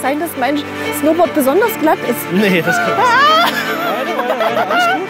sein, dass mein Snowboard besonders glatt ist? Nee, das kann nicht sein. Weiter, alles gut.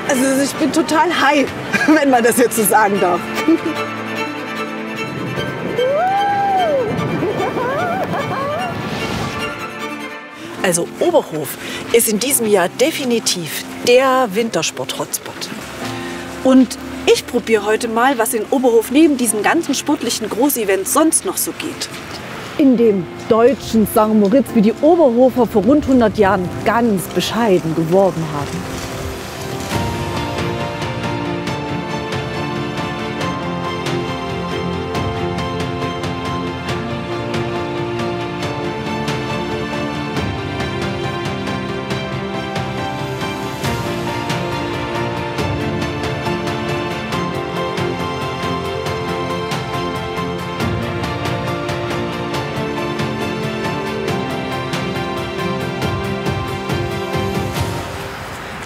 Also ich bin total high, wenn man das jetzt so sagen darf. Also Oberhof ist in diesem Jahr definitiv der Wintersport-Hotspot. Und ich probiere heute mal, was in Oberhof neben diesen ganzen sportlichen Großevents sonst noch so geht. In dem deutschen St. Moritz, wie die Oberhofer vor rund 100 Jahren ganz bescheiden geworben haben.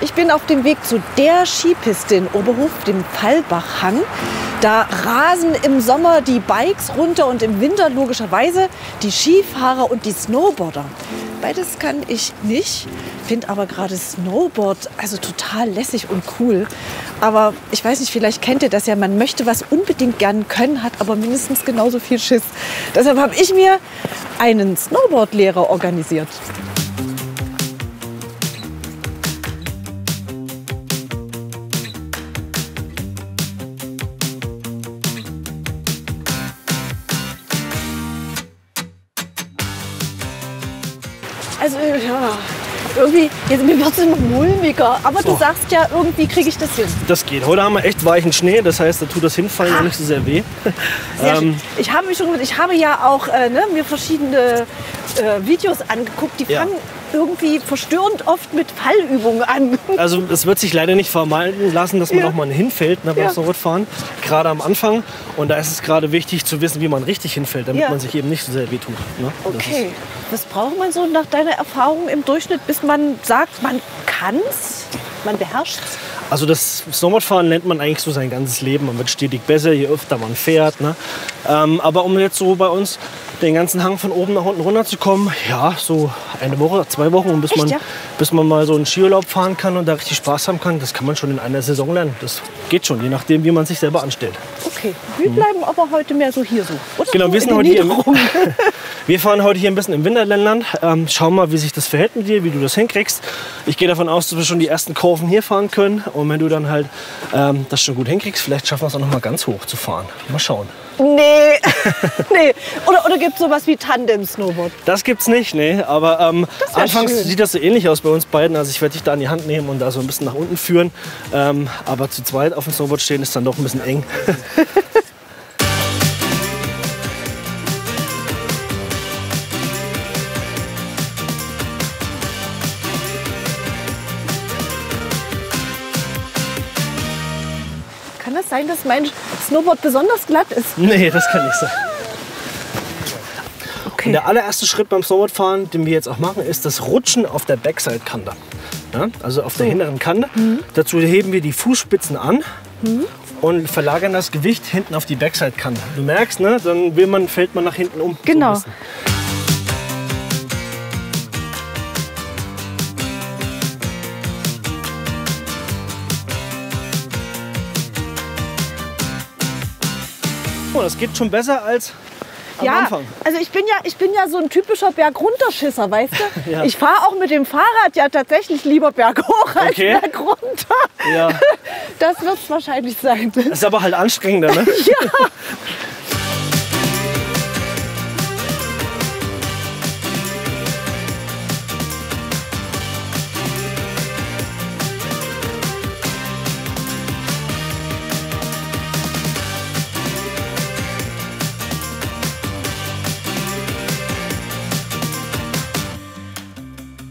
Ich bin auf dem Weg zu der Skipiste in Oberhof, dem Fallbachhang. Da rasen im Sommer die Bikes runter und im Winter logischerweise die Skifahrer und die Snowboarder. Beides kann ich nicht, finde aber gerade Snowboard also total lässig und cool. Aber ich weiß nicht, vielleicht kennt ihr das ja, man möchte was unbedingt gern können, hat aber mindestens genauso viel Schiss. Deshalb habe ich mir einen Snowboardlehrer organisiert. Also ja, irgendwie, jetzt, mir wird es immer mulmiger. Aber du sagst ja, irgendwie kriege ich das hin. Das geht. Heute haben wir echt weichen Schnee, das heißt, da tut das Hinfallen nicht so sehr weh. Sehr schön. Ich habe mich schon gesagt, ich habe ja auch mir verschiedene Videos angeguckt, die fangen irgendwie verstörend oft mit Fallübungen an. Also es wird sich leider nicht vermeiden lassen, dass man auch mal hinfällt beim Snowboardfahren, gerade am Anfang. Und da ist es gerade wichtig zu wissen, wie man richtig hinfällt, damit man sich eben nicht so sehr wehtut. Ne? Okay. Was braucht man so nach deiner Erfahrung im Durchschnitt, bis man sagt, man kann's, man beherrscht's? Also das Snowboardfahren lernt man eigentlich so sein ganzes Leben. Man wird stetig besser, je öfter man fährt. Ne? Aber um jetzt so bei uns den ganzen Hang von oben nach unten runter zu kommen, ja, so eine Woche, 2 Wochen, bis man mal so einen Skiurlaub fahren kann und da richtig Spaß haben kann, das kann man schon in einer Saison lernen. Das geht schon, je nachdem, wie man sich selber anstellt. Okay, wir bleiben aber heute mehr so hier so. Oder genau, so wir sind heute hier. Wir fahren heute hier ein bisschen im Winterländland. Schauen mal, wie sich das verhält mit dir, wie du das hinkriegst. Ich gehe davon aus, dass wir schon die ersten Kurven hier fahren können. Und wenn du dann halt das schon gut hinkriegst, vielleicht schaffen wir es auch noch mal ganz hoch zu fahren. Mal schauen. Nee, nee. Oder gibt es sowas wie Tandem-Snowboard? Das gibt's nicht, nee. Aber anfangs sieht das so ähnlich aus bei uns beiden. Also ich werde dich da in die Hand nehmen und da so ein bisschen nach unten führen. Aber zu zweit auf dem Snowboard stehen ist dann doch ein bisschen eng. Kann es sein, dass mein Snowboard besonders glatt ist? Nee, das kann nicht sein. Okay. Und der allererste Schritt beim Snowboardfahren, den wir jetzt auch machen, ist das Rutschen auf der Backside-Kante. Ja, also auf der hinteren Kante. Dazu heben wir die Fußspitzen an und verlagern das Gewicht hinten auf die Backside-Kante. Du merkst, ne, dann fällt man nach hinten um. Genau. So das geht schon besser als am Anfang. Also ich bin ja so ein typischer Bergunterschisser, weißt du? Ja. Ich fahre auch mit dem Fahrrad ja tatsächlich lieber berghoch als bergunter. Ja. Das wird es wahrscheinlich sein. Das ist aber halt anstrengender, ne? Ja.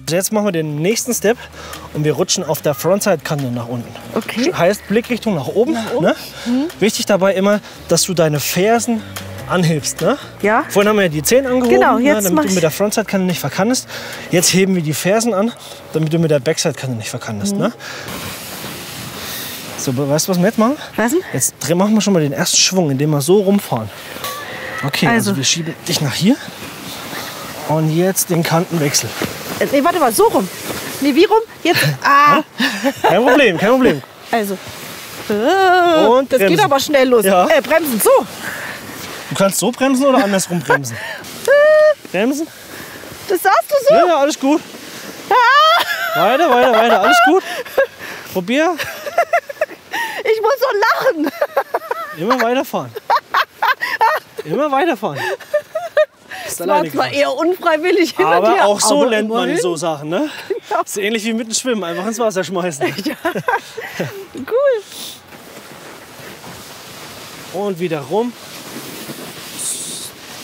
Jetzt machen wir den nächsten Step und wir rutschen auf der Frontside-Kante nach unten. Okay. Heißt Blickrichtung nach oben. Ne? Wichtig dabei immer, dass du deine Fersen anhebst. Ne? Ja. Vorhin haben wir ja die Zehen angehoben, Genau, jetzt damit du mit der Frontside-Kante nicht verkantest. Jetzt heben wir die Fersen an, damit du mit der Backside-Kante nicht verkantest. Ne? So, weißt du, was wir jetzt machen? Was denn? Jetzt machen wir schon mal den ersten Schwung, indem wir so rumfahren. Okay, also wir schieben dich nach hier. Und jetzt den Kantenwechsel. Nee, warte mal, so rum. Nee, wie rum? Jetzt. Ah. Kein Problem, kein Problem. Also. Und das bremsen. geht aber schnell los. Ja. Bremsen, so. Du kannst so bremsen oder andersrum bremsen? Bremsen? Das sagst du so? Ja, alles gut. Weiter, alles gut. Probier. Ich muss so lachen. Immer weiterfahren. Immer weiterfahren. Das war zwar eher unfreiwillig hin und aber her, auch so aber lernt man immerhin. so Sachen, ne? Genau. Ist ähnlich wie mit dem Schwimmen, einfach ins Wasser schmeißen. Ja. Cool. Und wieder rum.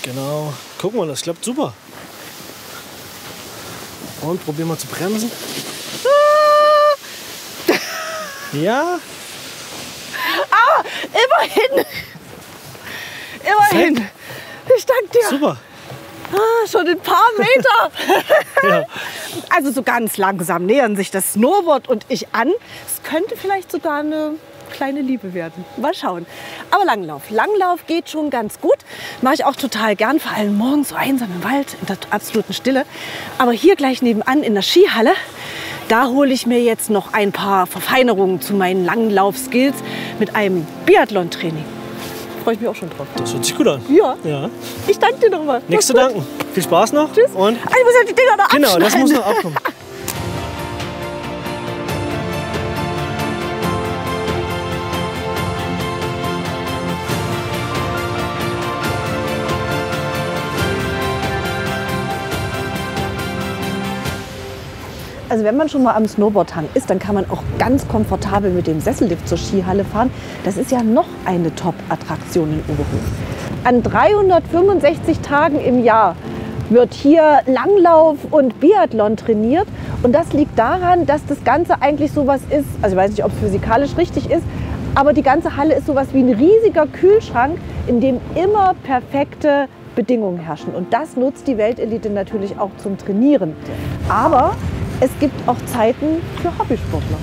Genau. Guck mal, das klappt super. Und probieren wir zu bremsen. Ja. Ah, immerhin. Immerhin. Ich danke dir. Super. Ah, schon ein paar Meter. Ja. Also so ganz langsam nähern sich das Snowboard und ich an. Es könnte vielleicht sogar eine kleine Liebe werden. Mal schauen. Aber Langlauf. Langlauf geht schon ganz gut. Mache ich auch total gern, vor allem morgens so einsam im Wald, in der absoluten Stille. Aber hier gleich nebenan in der Skihalle, da hole ich mir jetzt noch ein paar Verfeinerungen zu meinen Langlauf-Skills mit einem Biathlon-Training. Freue ich mich auch schon drauf. Das hört sich gut an. Ja. Ja. Ich danke dir nochmal. Nichts zu danken. Viel Spaß noch. Tschüss. Und Ah, ich muss ja die Dinger da genau, das abschneiden. muss noch abkommen. Also wenn man schon mal am Snowboardhang ist, dann kann man auch ganz komfortabel mit dem Sessellift zur Skihalle fahren. Das ist ja noch eine Top-Attraktion in Oberhof. An 365 Tagen im Jahr wird hier Langlauf und Biathlon trainiert. Und das liegt daran, dass das Ganze eigentlich sowas ist, also ich weiß nicht, ob es physikalisch richtig ist, aber die ganze Halle ist sowas wie ein riesiger Kühlschrank, in dem immer perfekte Bedingungen herrschen. Und das nutzt die Weltelite natürlich auch zum Trainieren. Aber es gibt auch Zeiten für Hobbysportler.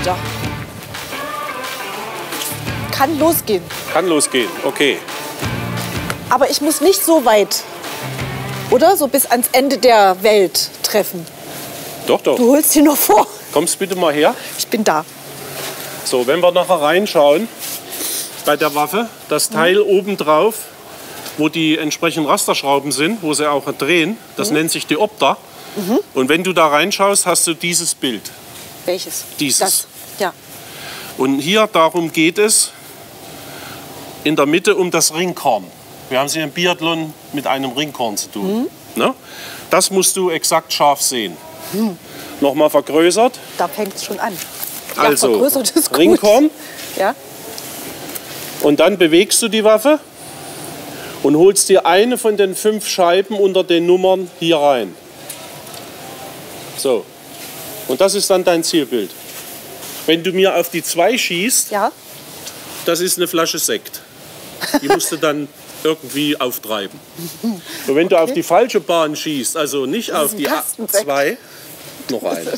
Ja. Kann losgehen. Kann losgehen, okay. Aber ich muss nicht so weit, oder? So bis ans Ende der Welt treffen. Doch, doch. Du holst sie nur vor. Kommst bitte mal her. Ich bin da. So, wenn wir nachher reinschauen bei der Waffe, das Teil oben drauf, wo die entsprechenden Rasterschrauben sind, wo sie auch drehen, das nennt sich Diopter. Und wenn du da reinschaust, hast du dieses Bild. Welches? Dieses. Das. Ja. Und hier darum geht es in der Mitte um das Ringkorn. Wir haben es hier im Biathlon mit einem Ringkorn zu tun. Ne? Das musst du exakt scharf sehen. Nochmal vergrößert. Da fängt es schon an. Ja, Also vergrößert ist gut. Ringkorn. Ja. Und dann bewegst du die Waffe und holst dir eine von den 5 Scheiben unter den Nummern hier rein. So. Und das ist dann dein Zielbild. Wenn du mir auf die 2 schießt, Ja. das ist eine Flasche Sekt. Die musst du dann irgendwie auftreiben. Und wenn du auf die falsche Bahn schießt, also nicht Das ist auf ein die Kastensekt. A2, noch eine.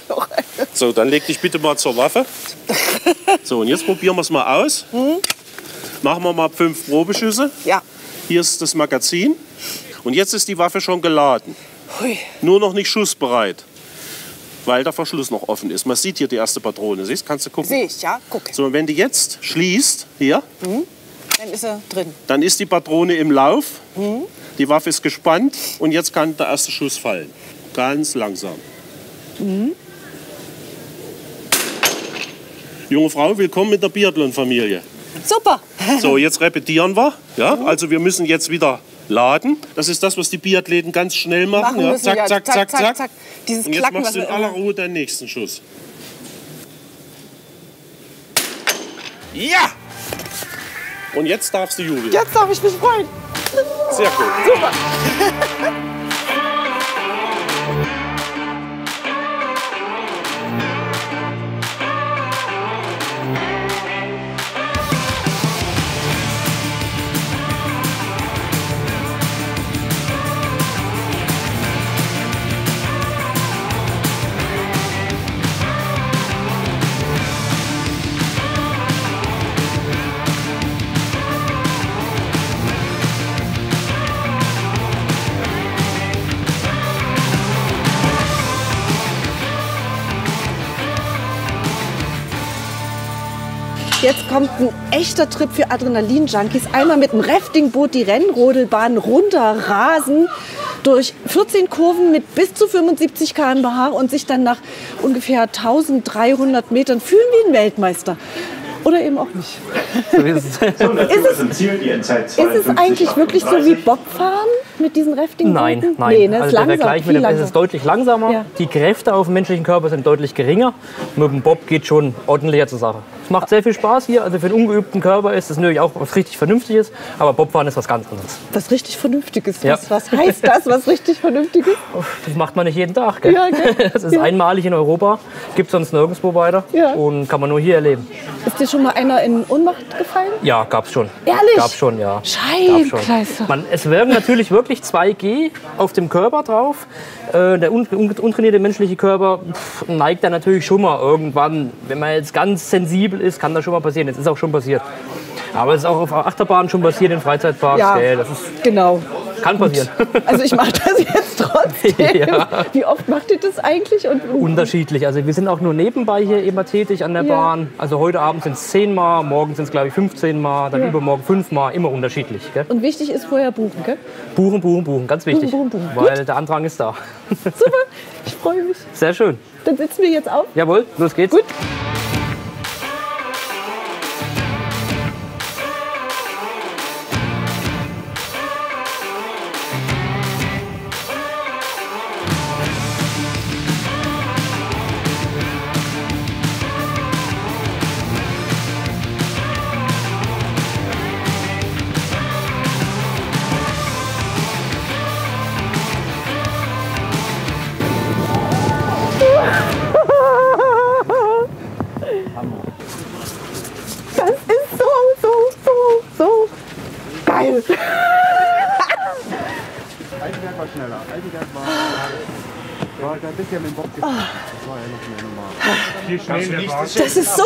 So, dann leg dich bitte mal zur Waffe. So, und jetzt probieren wir es mal aus. Machen wir mal 5 Probeschüsse. Ja. Hier ist das Magazin. Und jetzt ist die Waffe schon geladen. Hui. Nur noch nicht schussbereit, weil der Verschluss noch offen ist. Man sieht hier die erste Patrone. Siehst, kannst du gucken. Sehe ich, ja. Guck. So, und wenn du jetzt schließt, hier, Dann ist er drin. dann ist die Patrone im Lauf. Die Waffe ist gespannt und jetzt kann der erste Schuss fallen. Ganz langsam. Junge Frau, willkommen mit der Biathlon-Familie. Super. So, jetzt repetieren wir. Ja? Also wir müssen jetzt wieder laden. Das ist das, was die Biathleten ganz schnell machen. Ja? müssen, Zack, ja. zack, zack, zack. Dieses Und jetzt Klacken, machst du in was aller Ruhe deinen nächsten Schuss. Ja! Und jetzt darfst du jubeln. Jetzt darf ich mich freuen. Sehr gut. Super. Jetzt kommt ein echter Trip für Adrenalin-Junkies. Einmal mit dem Raftingboot die Rennrodelbahn runterrasen durch 14 Kurven mit bis zu 75 km/h und sich dann nach ungefähr 1300 Metern fühlen wie ein Weltmeister. Oder eben auch nicht. So ist es. Ist es eigentlich wirklich so wie Bobfahren mit diesen Raftingbooten? Nein. Nee, ne, Also der Vergleich mit dem ist es deutlich langsamer. Ja. Die Kräfte auf dem menschlichen Körper sind deutlich geringer. Mit dem Bob geht schon ordentlicher zur Sache. Es macht sehr viel Spaß hier. Also für einen ungeübten Körper ist das natürlich auch was richtig Vernünftiges. Aber Bobfahren ist was ganz anderes. Was richtig Vernünftiges. Ja. Was heißt das, was richtig Vernünftiges? Das macht man nicht jeden Tag. Gell? Ja, gell? Das ist einmalig in Europa. Gibt es sonst nirgendwo weiter. Ja. Und kann man nur hier erleben. Ist dir schon mal einer in Ohnmacht gefallen? Ja, gab's schon. Ehrlich? Gab's schon, ja. Scheibenkleister. Es wirken natürlich wirklich 2G auf dem Körper drauf. Der untrainierte menschliche Körper neigt dann natürlich schon mal irgendwann, wenn man jetzt ganz sensibel ist, kann das schon mal passieren. Jetzt ist auch schon passiert. Aber es ist auch auf Achterbahnen schon passiert, in Freizeitparks. Ja, Das ist, genau. kann passieren. Also ich mache das jetzt trotzdem. Ja. Wie oft macht ihr das eigentlich? Und Unterschiedlich. Also wir sind auch nur nebenbei hier immer tätig an der Ja. Bahn. Also heute Abend sind es 10 Mal, morgen sind es glaube ich 15 Mal, dann übermorgen 5 Mal, immer unterschiedlich. Gell? Und wichtig ist vorher buchen, gell? Buchen, ganz wichtig. Buchen. Weil der Andrang ist da. Super, ich freue mich. Sehr schön. Dann sitzen wir jetzt auf. Jawohl, los geht's. Gut. Das ist so geil. Eisenberg war schneller. Eisenberg war ein bisschen mit dem Bock gefahren. Das war ja noch schneller. Das ist so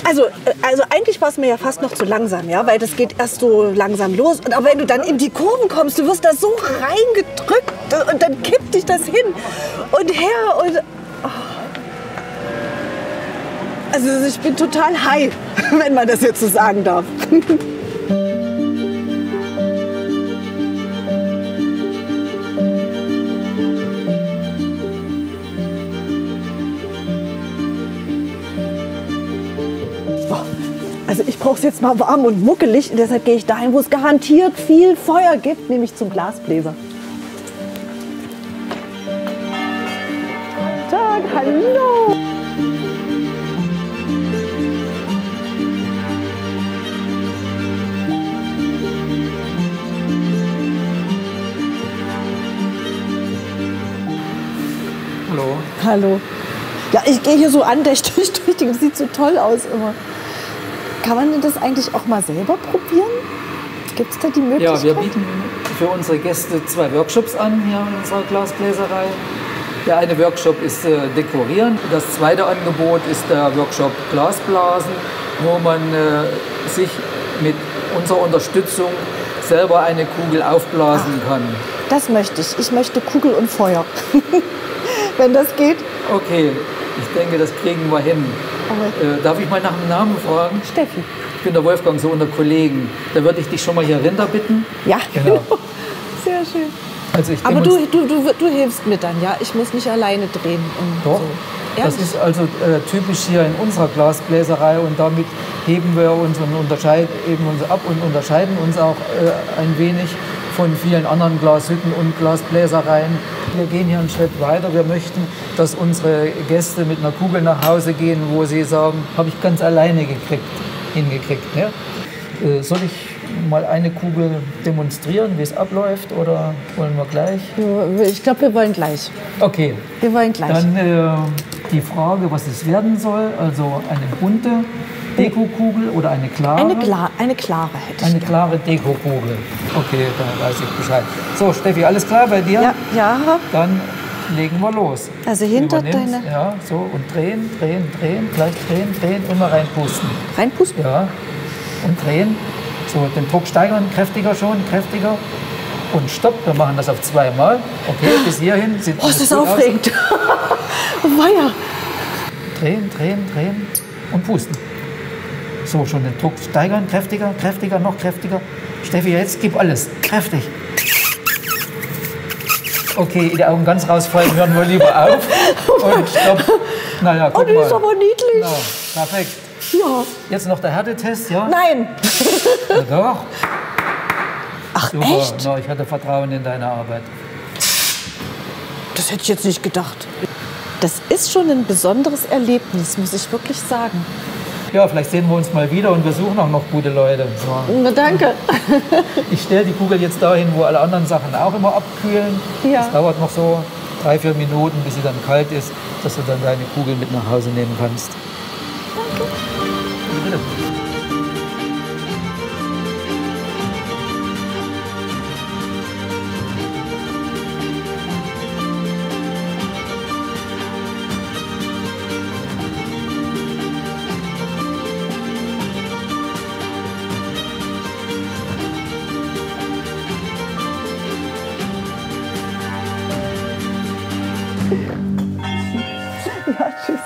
irre. Also eigentlich war es mir ja fast noch zu langsam, ja, weil das geht erst so langsam los. Aber wenn du dann in die Kurven kommst, du wirst da so reingedrückt und dann kippt dich das hin und her und also ich bin total high, wenn man das jetzt so sagen darf. Also ich brauche es jetzt mal warm und muckelig und deshalb gehe ich dahin, wo es garantiert viel Feuer gibt, nämlich zum Glasbläser. Guten Tag, hallo! Hallo. Hallo. Ja, ich gehe hier so andächtig durch, das sieht so toll aus immer. Kann man denn das eigentlich auch mal selber probieren? Gibt es da die Möglichkeit? Ja, wir bieten für unsere Gäste 2 Workshops an hier in unserer Glasbläserei. Der eine Workshop ist Dekorieren. Das zweite Angebot ist der Workshop Glasblasen, wo man sich mit unserer Unterstützung selber eine Kugel aufblasen kann. Das möchte ich. Ich möchte Kugel und Feuer. Wenn das geht. Okay, ich denke, das kriegen wir hin. Darf ich mal nach dem Namen fragen? Steffi. Ich bin der Wolfgang, so unter Kollegen. Da würde ich dich schon mal hier runter bitten. Ja, Genau. Sehr schön. Also ich Aber du hilfst mir dann, ja? Ich muss nicht alleine drehen. Und Doch, so. das ist also typisch hier in unserer Glasbläserei und damit heben wir uns und unterscheiden uns auch ein wenig von vielen anderen Glashütten und Glasbläsereien. Wir gehen hier einen Schritt weiter. Wir möchten, dass unsere Gäste mit einer Kugel nach Hause gehen, wo sie sagen, habe ich ganz alleine hingekriegt. Ne? Soll ich mal eine Kugel demonstrieren, wie es abläuft, oder wollen wir gleich? Ich glaube, wir wollen gleich. Okay. Wir wollen gleich. Dann die Frage, was es werden soll, also eine bunte Dekokugel oder eine klare? Eine klare hätte ich. Eine klare Dekokugel. Okay, dann weiß ich Bescheid. So, Steffi, alles klar bei dir? Ja, ja. Dann legen wir los. Also hinter Übernimm's, deine... Ja, so und drehen, gleich drehen, immer reinpusten. Reinpusten? Ja, und drehen. So, den Druck steigern, kräftiger. Und stopp, wir machen das auf 2 Mal. Okay, bis hierhin sieht Oh, alles ist das gut aufregend. Oh, weia. Drehen. und pusten. So, schon den Druck steigern, kräftiger, kräftiger, noch kräftiger. Steffi, jetzt gib alles, kräftig. Okay, die Augen ganz rausfallen, hören wir lieber auf. Und stopp. Naja, guck Oh, die mal. ist aber niedlich. Genau, perfekt. Ja. Jetzt noch der Härtetest, ja? Nein. Ja, doch. Ach, Super. echt? Na, ich hatte Vertrauen in deine Arbeit. Das hätte ich jetzt nicht gedacht. Das ist schon ein besonderes Erlebnis, muss ich wirklich sagen. Ja, vielleicht sehen wir uns mal wieder und wir suchen auch noch gute Leute. So. Na, danke. Ich stelle die Kugel jetzt dahin, wo alle anderen Sachen auch immer abkühlen. Ja. Das dauert noch so 3-4 Minuten, bis sie dann kalt ist, dass du dann deine Kugel mit nach Hause nehmen kannst. Danke. Bitte. Ja, tschüss.